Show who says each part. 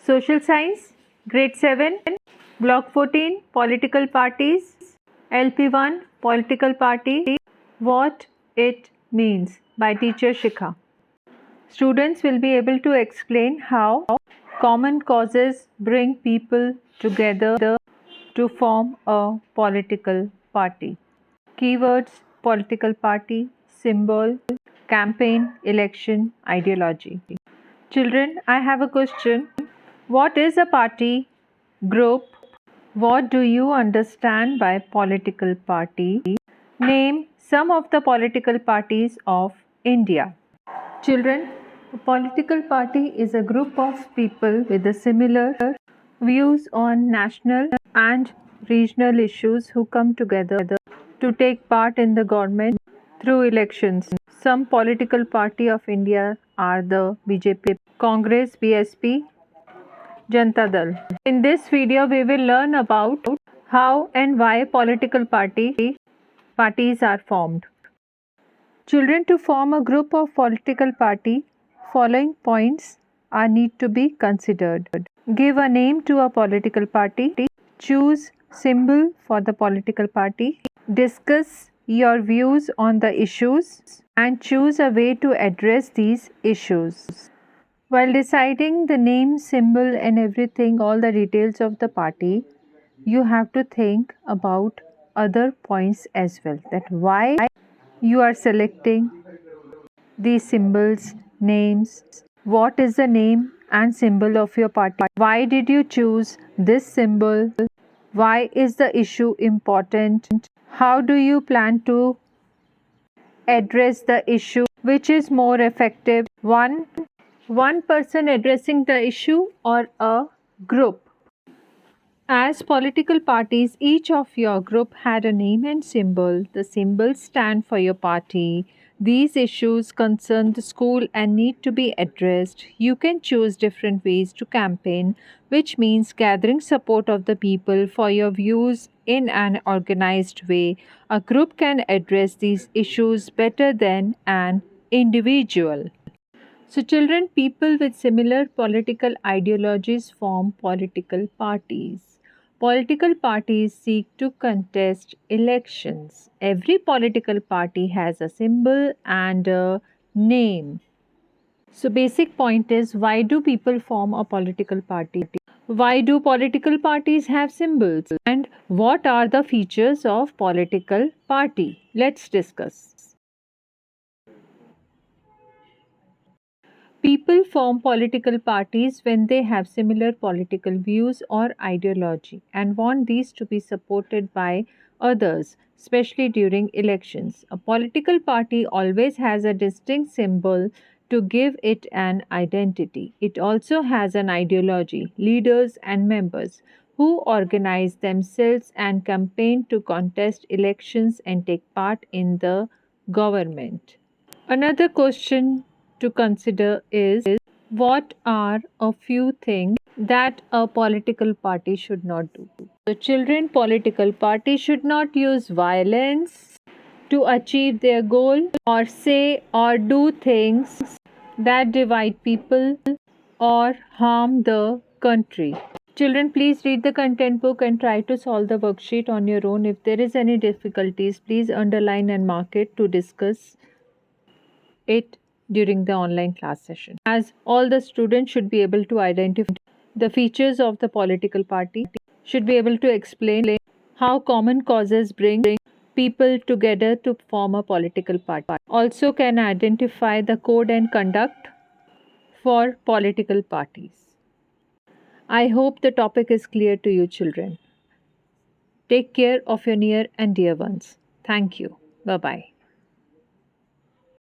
Speaker 1: Social Science, Grade 7, Block 14, Political Parties, LP1, Political Party, What It Means by teacher Shikha. Students will be able to explain how common causes bring people together to form a political party. Keywords: political party, symbol, campaign, election, ideology. Children, I have a question. What is a party? Group? What do you understand by political party? Name some of the political parties of India. Children, a political party is a group of people with a similar views on national and regional issues who come together to take part in the government through elections. Some political party of India are the BJP, Congress, BSP, Janata Dal. In this video, we will learn about how and why political parties are formed. Children, to form a group of political party, following points are need to be considered. Give a name to a political party. Choose symbol for the political party. Discuss your views on the issues and choose a way to address these issues. While deciding the name, symbol and everything, all the details of the party, you have to think about other points as well. That why you are selecting these symbols, names, what is the name and symbol of your party? Why did you choose this symbol? Why is the issue important? How do you plan to address the issue? Which is more effective? One person addressing the issue or a group? As political parties, each of your group had a name and symbol. The symbols stand for your party. These issues concern the school and need to be addressed. You can choose different ways to campaign, which means gathering support of the people for your views in an organized way. A group can address these issues better than an individual. So, children, people with similar political ideologies form political parties. Political parties seek to contest elections. Every political party has a symbol and a name. So, basic point is, why do people form a political party? Why do political parties have symbols? And what are the features of political party? Let's discuss. People form political parties when they have similar political views or ideology and want these to be supported by others, especially during elections. A political party always has a distinct symbol to give it an identity. It also has an ideology, leaders, and members who organize themselves and campaign to contest elections and take part in the government. Another question to consider is, what are a few things that a political party should not do? So, children, political parties should not use violence to achieve their goal or say or do things that divide people or harm the country. Children, please read the content book and try to solve the worksheet on your own. If there is any difficulties, please underline and mark it to discuss it during the online class session. As all the students should be able to identify the features of the political party, should be able to explain how common causes bring people together to form a political party. Also can identify the code and conduct for political parties. I hope the topic is clear to you, children. Take care of your near and dear ones. Thank you. Bye bye.